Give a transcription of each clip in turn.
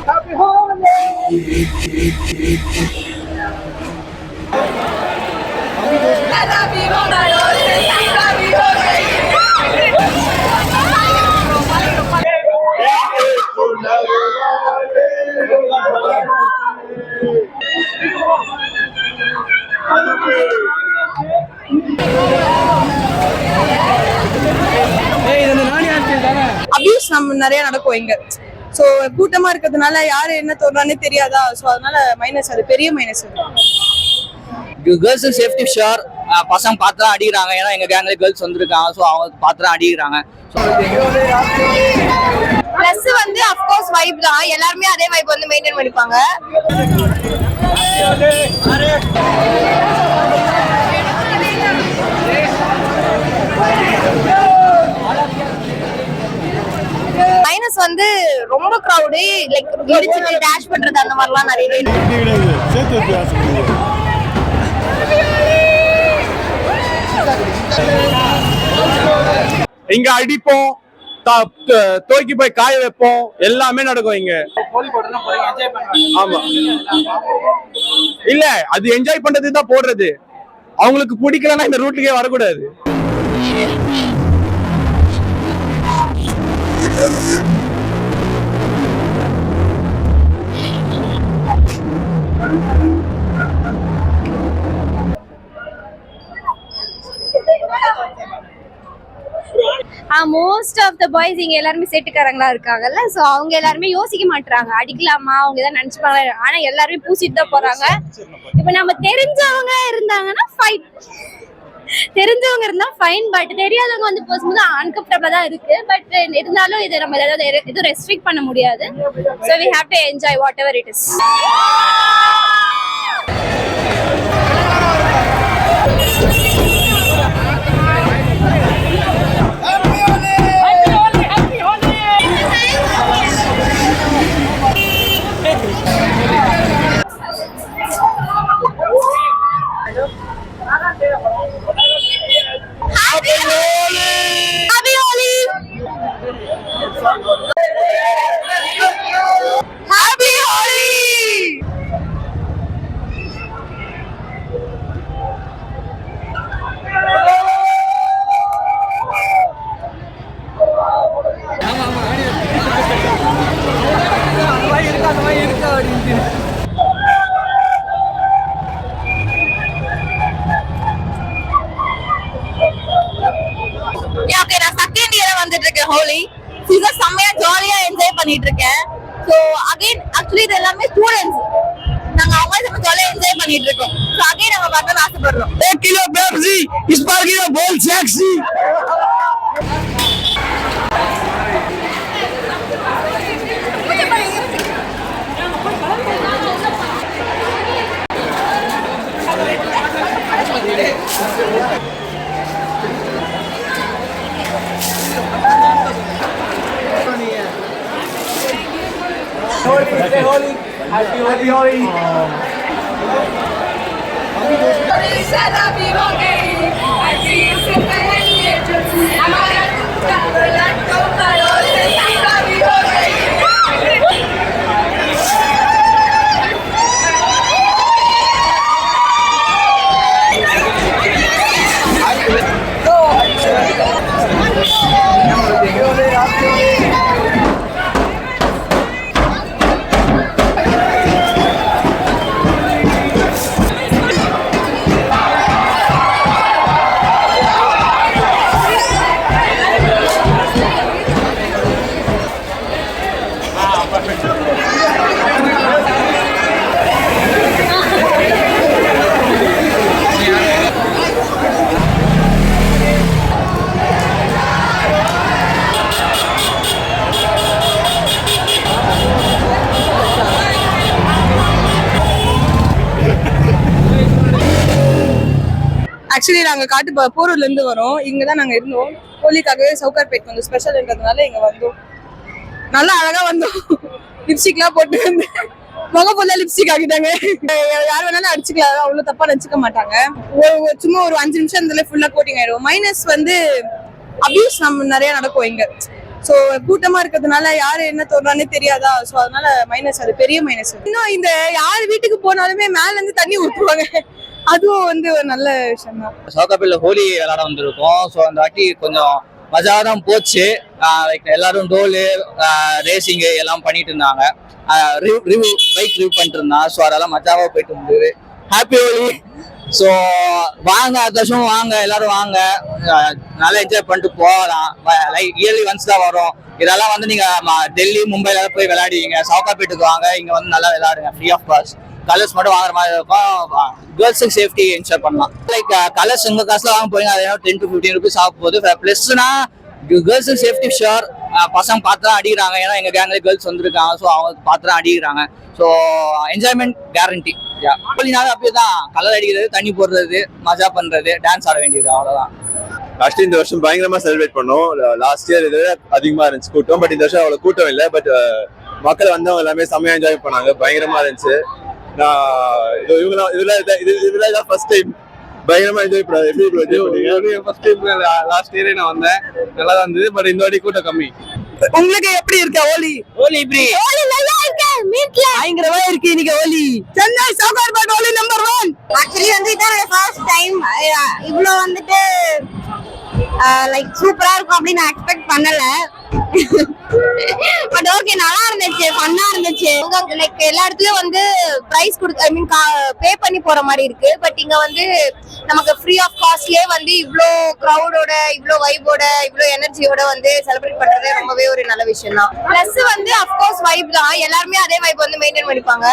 Happy holiday! Abuse நம்ம நிறைய நடக்கும் இங்க. ஸோ கூட்டமா இருக்கிறதுனால யாரு என்ன தோறானே தெரியாதா. ஸோ அதனால மைனஸ், அது பெரிய மைனஸ். Girls safety sure. பசங்க பார்த்து தான் அடிக்கிறாங்க. ஏன்னா எங்க கேங்ல கேர்ள்ஸ் வந்திருக்காங்க. ஸோ அவங்க பார்த்து தான் அடிக்கிறாங்க. பிளஸ் வந்து அஃப்கோர்ஸ் வைப் தான். எல்லாருமே அதே வைப் வந்து மெயின்டைன் பண்ணிப்பாங்க. மைனஸ் வந்து ரொம்ப கிரவுடு, லைக் இடிச்சிட்டு டேஷ் பண்றது அந்த மாதிரிலாம் நிறைய இங்க அடிப்போம், தோக்கி போய் காய வைப்போம், எல்லாமே நடக்கும் இங்க. ஆமா, இல்ல அது என்ஜாய் பண்றது தான் போடுறது. அவங்களுக்கு பிடிக்கலன்னா இந்த ரூட்டுக்கே வரக்கூடாது. மோஸ்ட் ஆஃப் த பாய்ஸ் இங்க எல்லாருமே சேட்டுக்காரங்களா இருக்காங்கல்ல. சோ அவங்க எல்லாருமே யோசிக்க மாட்டாங்க அடிக்கலாமா, அவங்க ஏதாவது நினைச்சுப்பாங்க. ஆனா எல்லாருமே பூசிட்டு தான் போறாங்க. இப்ப நம்ம தெரிஞ்சவங்க இருந்தாங்கன்னா ஃபைன், தெரிஞ்சவங்க இருந்தா ஃபைன். பட் தெரியாதவங்க வந்து போகும்போது அன்கம்ஃபர்டபிளா தான் இருக்கு. பட் இருந்தாலும் இது நம்ம ஏதாவது எதுவும் ரெஸ்ட்ரிக்ட் பண்ண முடியாது. So we have to enjoy whatever it is. Holi season செம்மையா ஜாலியா என்ஜாய் பண்ணிட்டு இருக்கேன். ஸோ அகைன் ஆக்சுவலி இது எல்லாமே ஸ்டூடெண்ட்ஸ், நாங்க அவங்க செம்ம ஜாலியா என்ஜாய் பண்ணிட்டு இருக்கோம். ஸோ அகைன் நாங்க பார்க்கணும்னு ஆசைப்படுறோம். 1 किलो पेप्सी इस बार की बोल sexy. Holy, stay holy. Happy Holi. Actually நாங்க போரூர்ல இருந்து வரோம். இங்கதான் நாங்க இருந்தோம். ஹோலிக்காகவே சவுகார்பேட் கொஞ்சம் ஸ்பெஷல்ன்றதுனால இங்க வந்தோம். நல்லா அழகா வந்தோம். லிப்ஸ்டிக்லாம் போட்டு வந்து முகம் ஃபுல்லா லிப்ஸ்டிக் ஆகிட்டாங்க. யார் வேணாலும் அடிச்சுக்கலாம், அவ்வளவு தப்பா நினைச்சுக்க மாட்டாங்க. சும்மா ஒரு 5 நிமிஷம் இருந்தாலே ஃபுல்லா கோட்டிங் ஆயிடும். மைனஸ் வந்து அபியூஸ் நம்ம நிறைய நடக்கும் இங்க. ஸோ கூட்டமா இருக்கிறதுனால யாரு என்ன தோன்றானே தெரியாதா, ஸோ அதனால மைனஸ், அது பெரிய மைனஸ். இன்னும் இந்த யார் வீட்டுக்கு போனாலுமே மேல இருந்து தண்ணி ஊற்றுவாங்க, அதுவும் வந்து ஒரு நல்ல விஷயம் தான். சவுகார்பேட்ல ஹோலி விளையாட வந்திருக்கோம். ஸோ அந்த வாட்டி கொஞ்சம் மஜாவாக தான் போச்சு. லைக் எல்லாரும் டோலு ரேசிங்கு எல்லாம் பண்ணிட்டு இருந்தாங்க. பைக் ரிவ்யூ பண்ணிட்டு இருந்தாங்க. ஸோ அதெல்லாம் மஜாவாக போயிட்டு இருந்தது. ஹாப்பி ஹோலி. ஸோ வாங்க, அடுத்த வருஷம் வாங்க, எல்லாரும் வாங்க, நல்லா என்ஜாய் பண்ணிட்டு போகலாம். லைக் இயர்லி ஒன்ஸ் தான் வரும். இதெல்லாம் வந்து நீங்க டெல்லி மும்பைல போய் விளையாடுவீங்க, சவுகார்பேட்டுக்கு வாங்க, இங்க வந்து நல்லா விளையாடுங்க, ஃப்ரீ ஆஃப் காஸ்ட். கலர்ஸ் மட்டும் வாங்குற மாதிரி இருக்கும். கேர்ள்ஸுக்கு சேஃப்டி என்ஷூர் பண்ணலாம். லைக் கலர்ஸ் உங்க காசுல வாங்க போறீங்க, அது 10 to 15 rupees ஆக போகுது. பிளஸ்னா கேர்ள்ஸுக்கு சேஃப்டி ஷுர். பசங்க பார்த்து தான் அடிக்கிறாங்க, ஏன்னா எங்க கேங்ல கேர்ள்ஸ் வந்திருக்காங்க. ஸோ அவங்க பார்த்து தான் அடிக்கிறாங்க. So enjoyment guarantee. ஹோலினாவே அப்படியேதான், கலர் அடிக்கிறது, தண்ணி போடுறது, மஜா பண்றது, டான்ஸ் ஆட வேண்டியது, அவ்வளவுதான். ஆக்சுவலி இந்த வருஷம் பயங்கரமா செலிப்ரேட் பண்ணோம். லாஸ்ட் இயர் இது அதிகமா இருந்துச்சு கூட்டம், பட் இந்த வருஷம் அவ்வளவு கூட்டம் இல்லை. பட் மக்கள் வந்தவங்க எல்லாமே செம்மையா என்ஜாய் பண்ணாங்க, பயங்கரமா இருந்துச்சு. நான் இதுல ஃபர்ஸ்ட் டைம் பயங்கரமா என்ஜாய் பண்ணாங்க. எப்படி ஃபர்ஸ்ட் டைம் லாஸ்ட் இயரே நான் வந்தேன், நல்லா தான் இருந்தது. பட் இந்த வாட்டி கூட்டம் கம்மி. உங்களுக்கு எப்படி இருக்கு ஹோலி? ஹோலி இப்படி நல்லா இருக்கு, மீட்ல பயங்கரமா இருக்கு இன்னைக்கு ஹோலி. சென்னை சவுகார்பேட் ஹோலி நம்பர் 1. ஆக்சுவலி வந்து இதான் ஃபர்ஸ்ட் டைம் இவ்ளோ வந்துட்டு லைக் சூப்பரா இருக்கும் அப்படின்னு நான் எக்ஸ்பெக்ட் பண்ணல. பட் ஓகே, நல்லா இருந்துச்சு, ஃபன்னா இருந்துச்சு. லைக் எல்லா இடத்துலயும் வந்து பிரைஸ் கொடுத்து, ஐ மீன் பே பண்ணி போற மாதிரி இருக்கு. பட் இங்க வந்து நமக்கு ஃப்ரீ ஆஃப் காஸ்ட்லயே வந்து இவ்ளோ கிரௌடோட, இவ்ளோ வைபோட, இவ்ளோ எனர்ஜியோட வந்து செலிப்ரேட் பண்றது ரொம்பவே ஒரு நல்ல விஷயம் தான். பிளஸ் வந்து அஃப்கோர்ஸ் வைப் தான், எல்லாருமே அதே வைப் வந்து மெயின்டைன் பண்ணிப்பாங்க.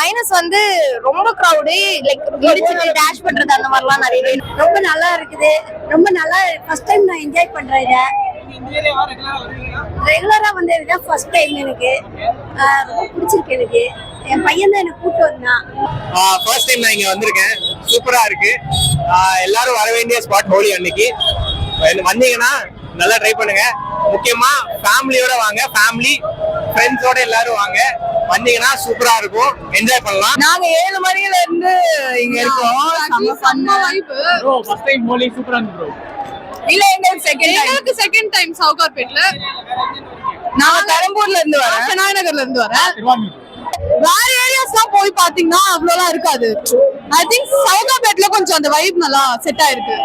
மைனஸ் வந்து ரொம்ப கிரௌடு, லைக் இடிச்சிட்டு டேஷ் பண்றது அந்த மாதிரிலாம் நிறையவே. ரொம்ப நல்லா இருக்குது, ரொம்ப நல்லா ஃபர்ஸ்ட் டைம் நான் என்ஜாய் பண்றேன். இதை ரெகுலரா வந்து இதுதான் ஃபர்ஸ்ட் டைம் எனக்கு. ரொம்ப பிடிச்சிருக்கு எனக்கு. என் பையன் தான் எனக்கு கூப்பிட்டு வந்தான். ஃபர்ஸ்ட் டைம் நான் இங்க வந்திருக்கேன், சூப்பரா இருக்கு. எல்லாரும் வர வேண்டிய ஸ்பாட் ஹோலி அன்னைக்கு. வந்தீங்கன்னா நல்லா ட்ரை பண்ணுங்க. முக்கியமா ஃபேமிலியோட வாங்க, ஃபேமிலி ஃப்ரெண்ட்ஸோட எல்லாரும் வாங்க. வந்தீங்கன்னா சூப்பரா இருக்கும், என்ஜாய் பண்ணலாம். நாங்க 7 மணில இருந்து இங்க இருக்கோம். செம்ம vibe. Bro first time Holi சூப்பரா இருந்துச்சு ப்ரோ. இல்ல எங்களுக்கு செகண்ட் டைம் சவுகார்பேட்ல. நான் பெரம்பூர்ல இருந்து வரேன், விநாயகர்ல இருந்து வரேன். வேற ஏரியாஸ்லாம் போய் பாத்தீங்கன்னா அவ்வளோலாம் இருக்காது. ஐ திங்க் சவுகார்பேட்ல கொஞ்சம் அந்த வைப் நல்லா செட் ஆயிருக்கு.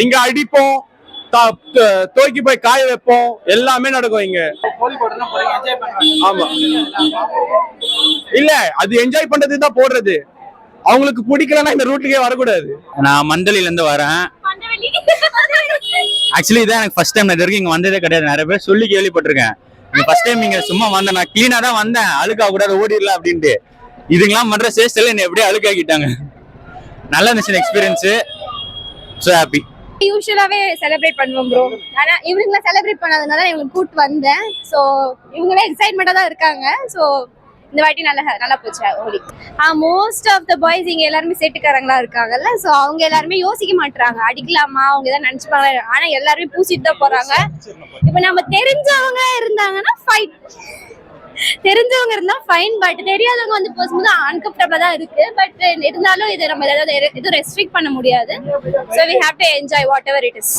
இங்க அடிப்போம், தூக்கி போய் காய வைப்போம், எல்லாமே நடக்கும் இங்க. ஆமா, இல்ல அது என்ஜாய் பண்றதுக்கு தான் போடுறது. அவங்களுக்கு பிடிக்கலன்னா இந்த ரூட்டுக்கே வரக்கூடாது. நான் மந்தலில இருந்து வரேன். ஆக்சுவலி இதான் எனக்கு ஃபர்ஸ்ட் டைம். இது வரைக்கும் இங்க வந்ததே கிடையாது. நிறைய பேர் சொல்லி கேள்விப்பட்டிருக்கேன். இந்த ஃபர்ஸ்ட் டைம் இங்க சும்மா வந்தேன், நான் கிளீனா தான் வந்தேன், அழுக்கா கூடாது ஓடிடலாம் அப்படின்ட்டு. இதுங்கெல்லாம் பண்ற சேஸ்டெல்லாம் என்ன எப்படியே அழுக்காக்கிட்டாங்க. நல்லா இருந்துச்சு எக்ஸ்பீரியன்ஸ். So happy. யூஷுவலாவே செலிப்ரேட் பண்ணுவோம் ப்ரோ. ஆனா இவங்க செலிப்ரேட் பண்ணாதனால இவங்களுக்கு கூப்பிட்டு வந்தேன். ஸோ இவங்களே எக்ஸைட்மெண்டா தான் இருக்காங்க. ஸோ இந்த வாட்டி நல்லா போச்சு Holi. Most of the boys இங்க எல்லாருமே சேட்டுக்காரங்களா இருக்காங்கல்ல. ஸோ அவங்க எல்லாருமே யோசிக்க மாட்டாங்க, அடிக்கலாமா, அவங்க ஏதாவது நினைச்சுப்பாங்க. ஆனா எல்லாருமே பூசிட்டு தான் போறாங்க. இப்ப நம்ம தெரிஞ்சவங்க இருந்தாங்கன்னா ஃபைன், தெரிஞ்சவங்க இருந்தா ஃபைன். பட் தெரியாதவங்க வந்து போகும்போது அன்கம்ஃபர்டபிளா தான் இருக்கு. பட் இருந்தாலும் இது நம்ம ஏதாவது எதுவும் ரெஸ்ட்ரிக்ட் பண்ண முடியாது. So we have to enjoy whatever it is.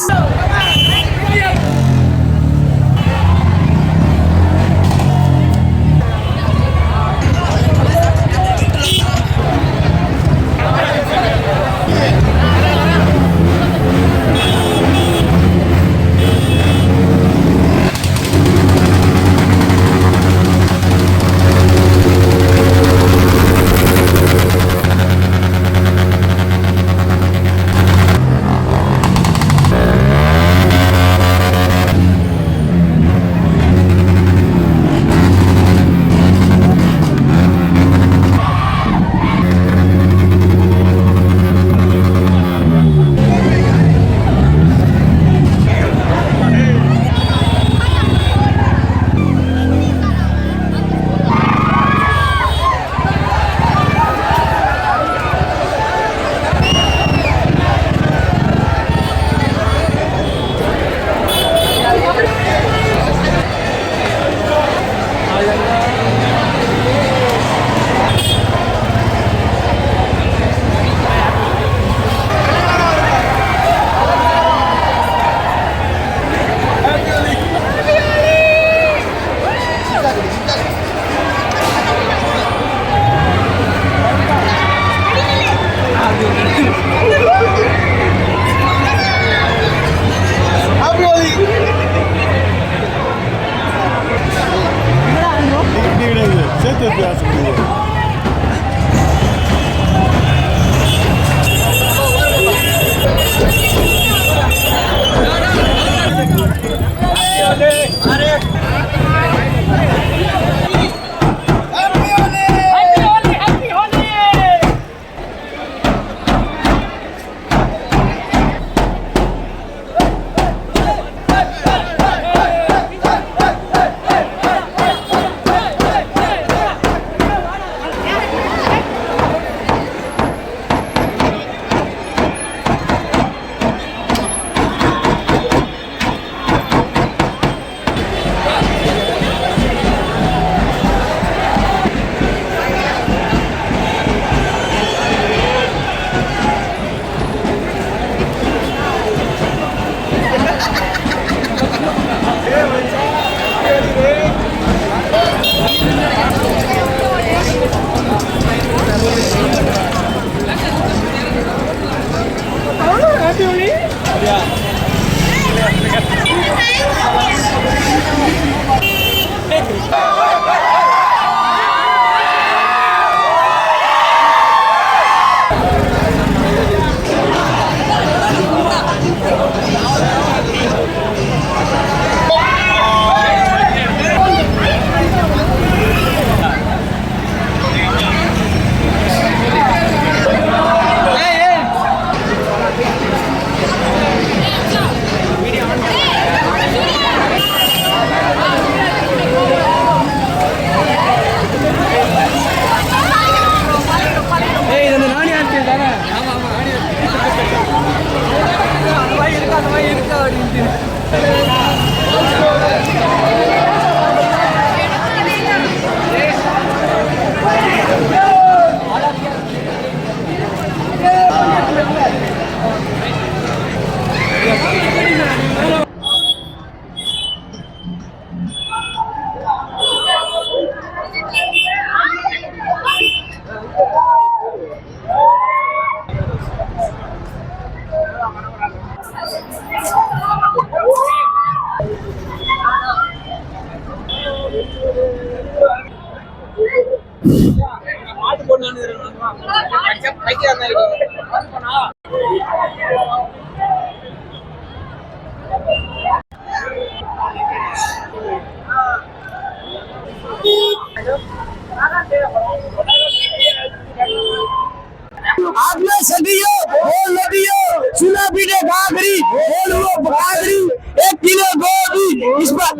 आपने सदियों बोल नदियों सुना पीने बागरी बोल वो बागरी 1 किलो गोभी इस पर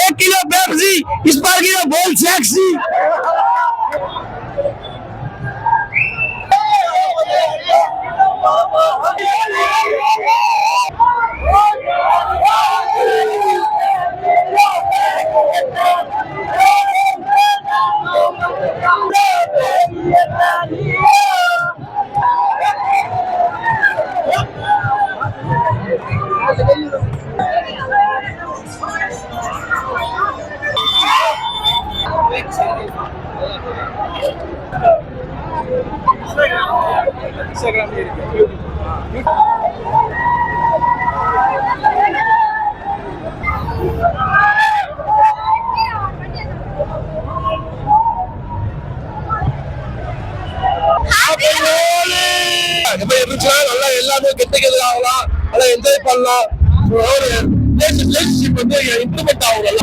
1 किलो पेप्सी इस पर किलो बोल सेक्सी நல்லா எல்லாமே கெட்டுக்கிறது ஆகலாம், நல்லா என்ஜாய் பண்ணலாம். ஒரு ரிலேஷன்ஷிப் வந்து இம்ப்ரூவ்மெண்ட் ஆகும்.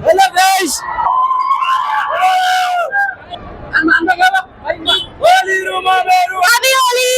Hello guys. Happy Holi.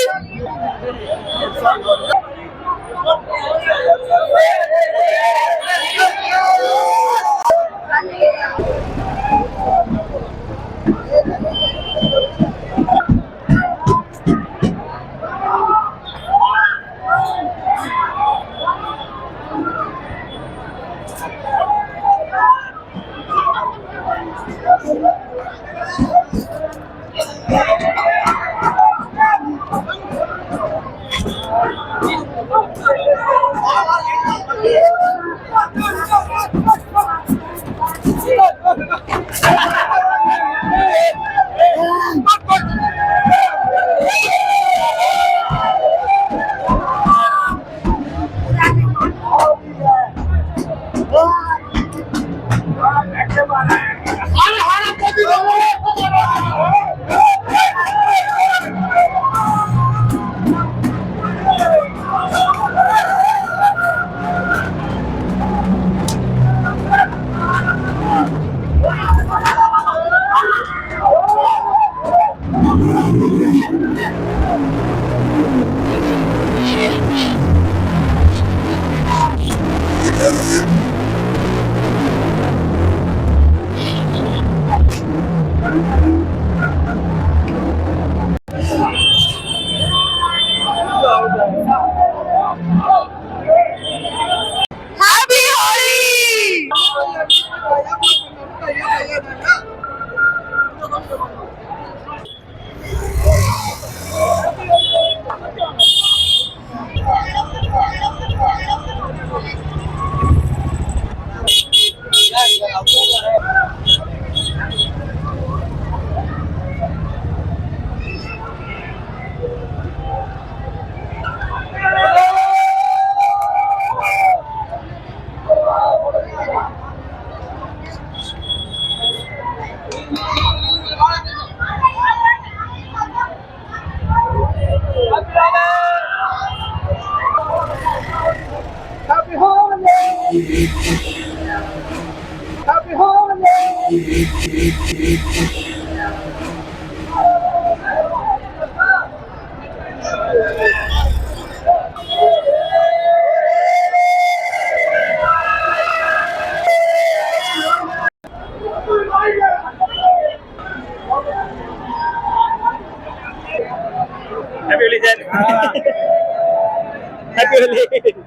Happy Holi, sir. Happy Holi.